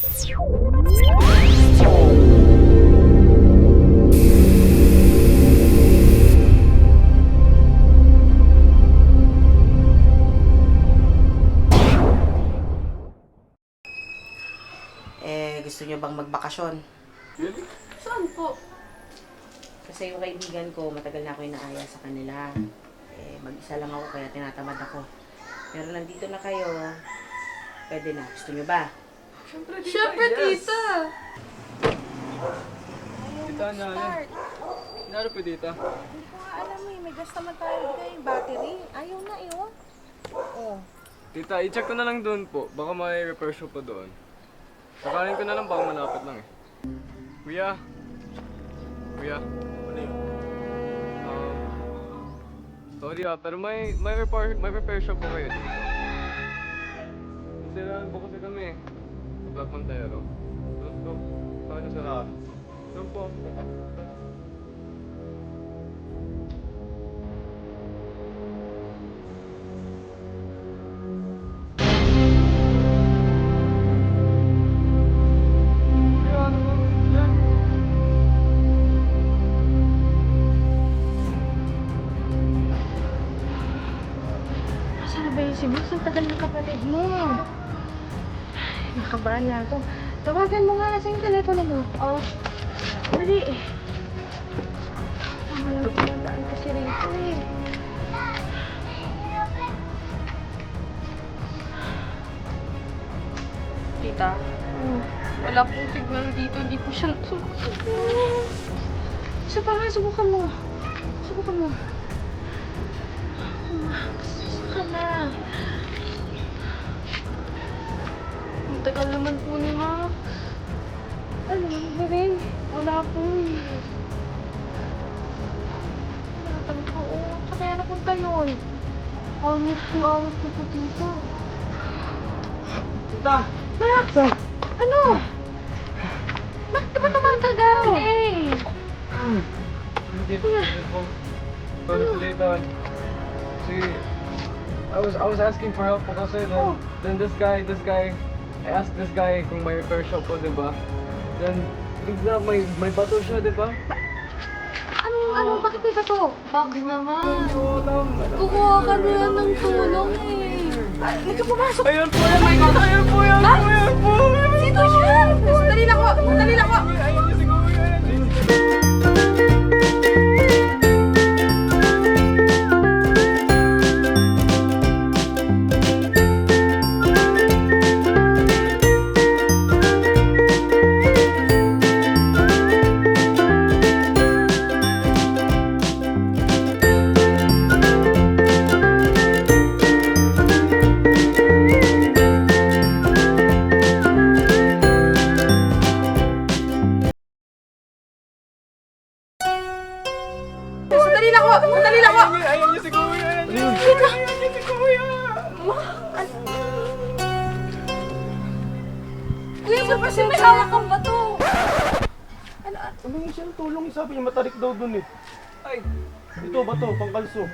Gusto nyo bang magbakasyon? Really? Saan po? Kasi yung kaibigan ko, matagal na ako inaaya sa kanila. Mag-isa lang ako kaya tinatamad ako. Pero nandito na kayo, pwede na. Gusto nyo ba? Siyempre, tita! Tita, Start. Naro po, tita. Hindi ko nga alam eh. May gas naman tayo bigay yung battery. Ayaw na eh. Oh. Tita, i-check ko na lang doon po. Baka may repair shop pa doon. Sakaling ko na lang, baka malapit lang eh. Kuya? Kuya? Ano yun? Sorry pero may repair shop po kayo dito. Sirahan po kasi kami eh. Black Montero. Doon po. Saan nyo sirahan? Doon po. Saan na ba yung si Miss? Ang tagal ng kapatid mo. Nakabahan na ako. Tawagan mo nga sa yung telepono mo. Oh. Dali eh. Walang pinandaan kasi rito eh. Tita, wala pong signal dito. Hindi po siya sumasagot. Isa pa nga, subukan mo. Subukan mo. Subukan na. Ang tagal naman po ni Ma. Ano, bebe? Wala po. Nakatang ko. Sa kaya napunta yun. Almost 2 hours na po, tita. Tita! Max! Ano? Bakit ka ba tumatagal? Eh! Hindi po. Sorry po, tita. See, I was asking for help po kasi then this guy, I asked this guy kung may repair shop po, diba? Then, bigla may bato siya, diba? Ano? Bakit may bato? Bakit naman? Hindi ko alam. Kukuha ka nila ng tulong eh. Hindi ka pumasok! Ayan po yan! Ayan po yan! Ayan po! Sino siya? Dali na ko! Dali na ko! Ayan niyo siguro yan! Dali na ko! Dali na ko! Ayan niyo siguro yan! Ayan niyo siguro yan! Kuya, ba't kasi may hawak kang bato? Ano yung siyang tulong? Sabi niya matarik daw dun eh. Ay! Ito ba to? Pangkalso.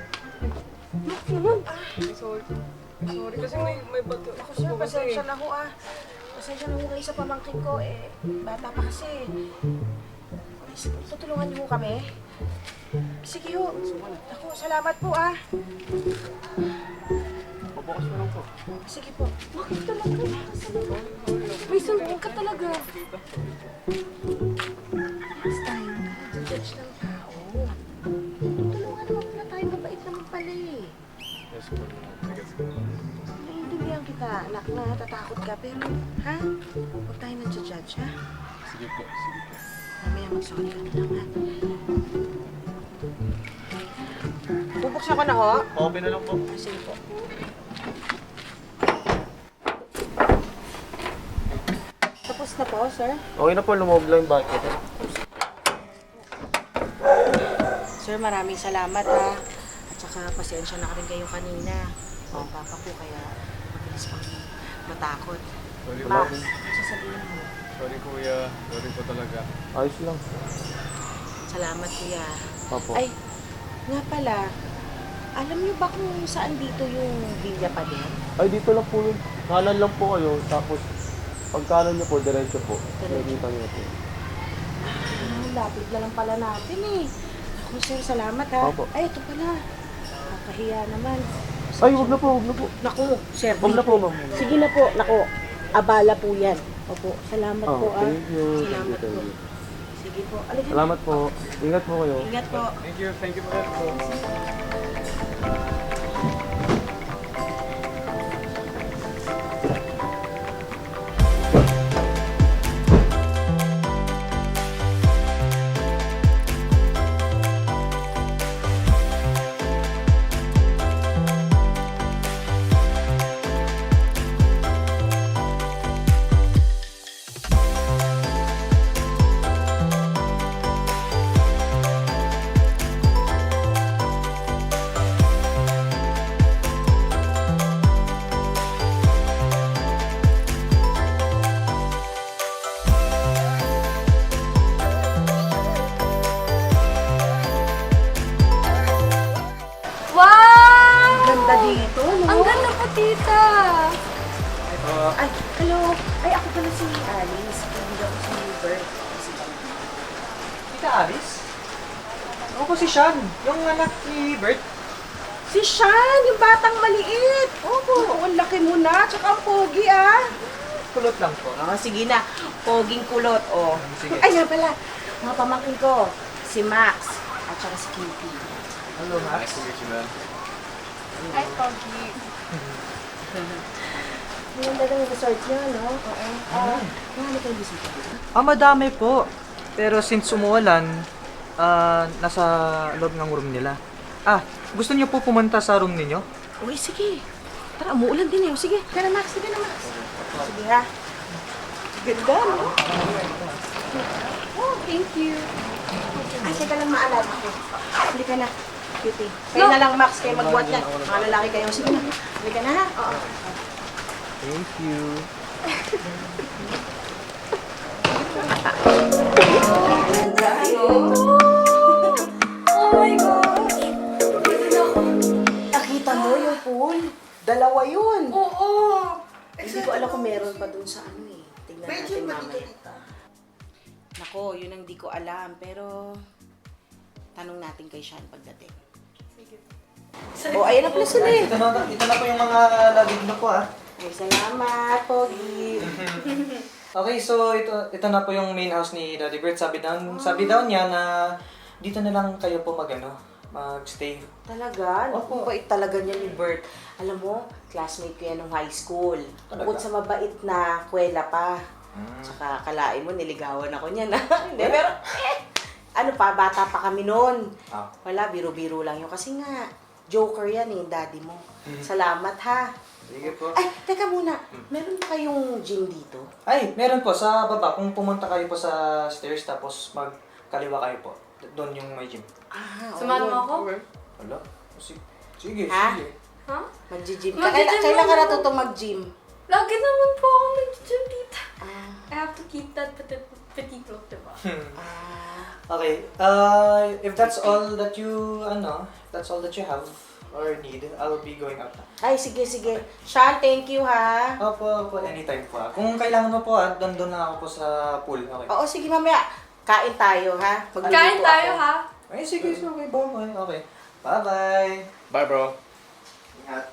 Sorry kasi may bato. Ako sir, pasensya na ho ah. Pasensya na ho kayo sa pamangkin ko eh. Bata pa kasi. Tutulungan niyo ho kami? Sige ho. Ako, salamat po ah. Pabukas mo lang po. Sige po. Bakit talaga? May sumbong ka talaga. Next time, judge ng tao. Tulungan naman pala tayo. Mabait naman pala eh. Yes po. I guess po. Naiintindihan kita, anak na natatakot ka. Pero, ha? Huwag tayo nang-judge, ha? Sige po. Sige po. Mamaya mag-sorry ka na lang, ha? Bubuksan ko na ho. Okay na lang po. Sige po. Tapos na po, sir. Okay na po, lumoob lang yung bucket. Sir, maraming salamat, ha? At saka, pasensya na rin kayo kanina. O, papa ko, kaya mabilis pang matakot. Sorry po. Max, ano sasabihin mo? Sorry kuya. Sorry po talaga. Ayos lang. Salamat, kuya. Papo. Ay, nga pala, alam niyo ba kung saan dito yung Villa Pader? Ay, dito lang po yun. Kanan lang po kayo. Tapos, Pagkanan niyo po, diretso po. Nakikita niyo po. Lapit na lang pala natin eh. Ako sir, salamat ha. Opo. Ay, ito pala. Kakahiya naman. Ay, wag na po, wag na po. Naku, sir. Wag na po, ma'am. Sige na po, naku. Abala po yan. Opo, salamat Oh, po ah. thank you. Salamat Thank po. you. Sige po. Alika. Salamat po. Ingat po kayo. Ingat po. Thank you for that po. Wow! Ganda dito, no? Ang ganda po, tita. Ay, hello. Ay, ako pala si Alice. Hindi ako si Bert. Tita Alice? Ako po si Sean, yung anak ni Bert. Si Sean, yung batang maliit. Opo, ang laki mo na. Tsaka ang pogi ah. Kulot lang po. Oh, sige na. Poging kulot, oh. Sige. Ay, nga pala. Mga pamangkin ko. Si Max. At saka si Kitty. Hello, Max. Ay, Pogi. Ang ganda ng resort niyo, no? Oo. Ano kayo bisita? Madami po. Pero since umuulan, nasa loob ng room nila. Gusto niyo po pumunta sa room ninyo? Uy, sige. Tara, umuulan din eh. O, sige. Sige na, Max. Sige na, Max. Sige, ha? Ganda, no? Oh, thank you. Ay, teka lang, maalala ko. Halika na. Kitty. Kayo na lang, Max. Kayo magbuhat yan. Mga lalaki kayo. Sige na. Halika na, ha? Oo. Thank you. Oh my gosh! Nakita mo yung pool? Dalawa yun. Oo! Hindi ko alam kung meron pa dun sa ano eh. Tignan natin mamaya. Nako, yun ang di ko alam. Pero, tanong natin kay Sean pagdating. Oh, ayan na pala sila eh. Ito na po yung mga lagig na po Ay, salamat, Pogi. Okay, so ito na po yung main house ni Daddy Bert. Sabi daw niya na dito na lang kayo po magstay. Talaga? Opo. Bait talaga niya ni Bert. Alam mo, classmate ko yan nung high school. Talaga? Bukod sa mabait na kwela pa. Tsaka kalain mo, niligawan ako niyan. Hindi, pero ano pa, bata pa kami noon. Wala, biro-biro lang yun. Kasi nga, joker yan eh, daddy mo. Salamat ha. Sige po. Ay, teka muna. Meron ba kayong gym dito? Ay, meron po sa baba. Kung pumunta kayo po sa stairs tapos magkaliwa kayo po. Doon yung may gym. Samahan mo ako? Wala? Sige, Ha? sige. Ha? Mag-gym. Mag-gym Kailan ka naman. natutong mag-gym? Lagi naman po ako nag-gym, tita. Ah, I have to keep that petit look, diba? Okay. If that's all that you have or need, I'll be going out na. ay, sige, sige. Sean, thank you ha. Opo, anytime po. Kung kailangan mo po, doon na ako po sa pool. Okay. Oo, sige mamaya. Kain tayo ha. Magluluto Kain tayo, ako. ha? Ay, sige, okay. Bye-bye. Okay. Bye-bye. Bye, bro. Ingat.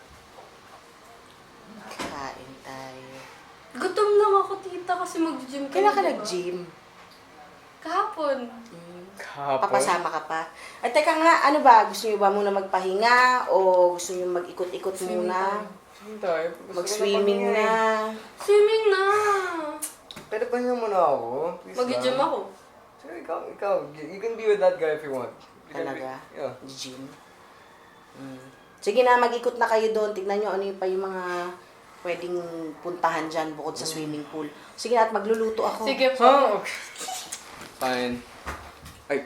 Kain tayo. Gutom lang ako, tita, kasi mag-gym kayo, Kailan ka diba? nag-gym? Kahapon. Papasama ka pa? Ay, teka nga, ano ba? Gusto niyo ba muna magpahinga? O gusto niyo mag-ikot-ikot muna? Mag-swimming na? Swimming na! Pwede pa niya muna ako. Please Mag-gym lang. ako. Sige, ikaw. You can be with that guy if you want. You can Talaga? be- Yeah. Gym? Sige na, mag-ikot na kayo doon. Tignan nyo ano yung pa yung mga pwedeng puntahan dyan bukod sa swimming pool. Sige na, at magluluto ako. Sige po. Oh, okay. Fine. Ay,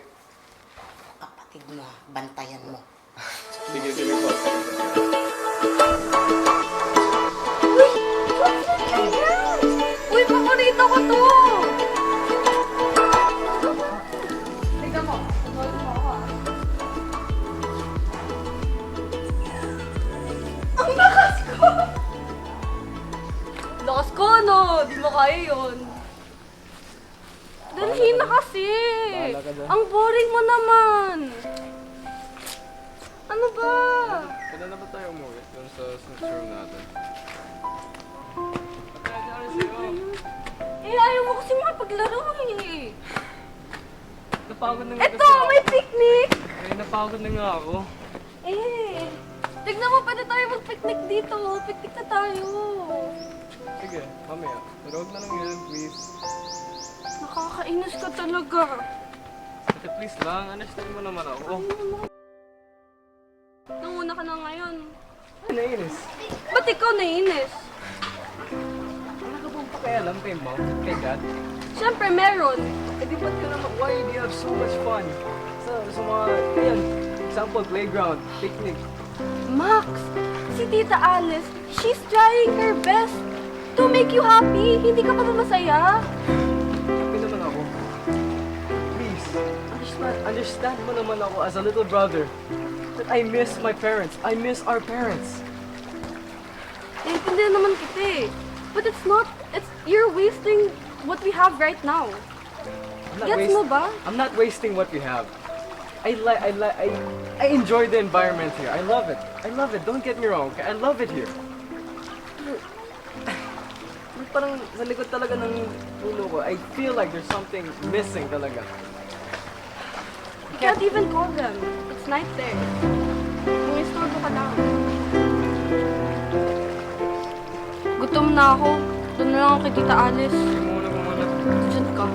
Kapatid mo, bantayan mo. sige po. Uy, paborito ko to! Tignan mo. Tignan mo ako, ah. Ang lakas ko! Lakas ko, no? Di mo kaya yun. Dalhin na kasi. Bahala ka dyan. Ang boring mo naman. Ano ba? Kailan na ba tayo umuwi? Doon sa snitch room natin. Eh, ayaw mo kasi makipaglaro eh. Napagod na nga Eto, may picnic! Eh, napagod na nga ako. Eh, tignan mo, pwede tayo mag-picnic dito. Picnic na tayo. Sige, mamaya. Pero huwag na lang yun, please. Nakakainis ka talaga. Ate, please lang. Understand mo naman ako. Nanguna ka na ngayon. Ay, nainis. Ba't ikaw nainis? Wala ka bang pakialam kay mom? Kay dad? Siyempre, meron. Eh, di ba't ka naman? Why do you have so much fun? Sa mga, ayan, example, playground, picnic. Max, si Tita Alice, she's trying her best to make you happy. Hindi ka pa ba masaya? Happy naman ako. Please, understand mo naman ako as a little brother. That I miss my parents. I miss our parents. Naiintindihan naman kita eh. But you're wasting what we have right now. Gets mo ba? I'm not wasting what we have. I enjoy the environment here. I love it. I love it. Don't get me wrong. I love it here. Parang sa likod talaga ng ulo ko, I feel like there's something missing talaga. You can't even call them. It's night there. Kung istorbo ka lang. Gutom na ako. Doon na lang ako kay Tita Alice. Muna. Diyan ka.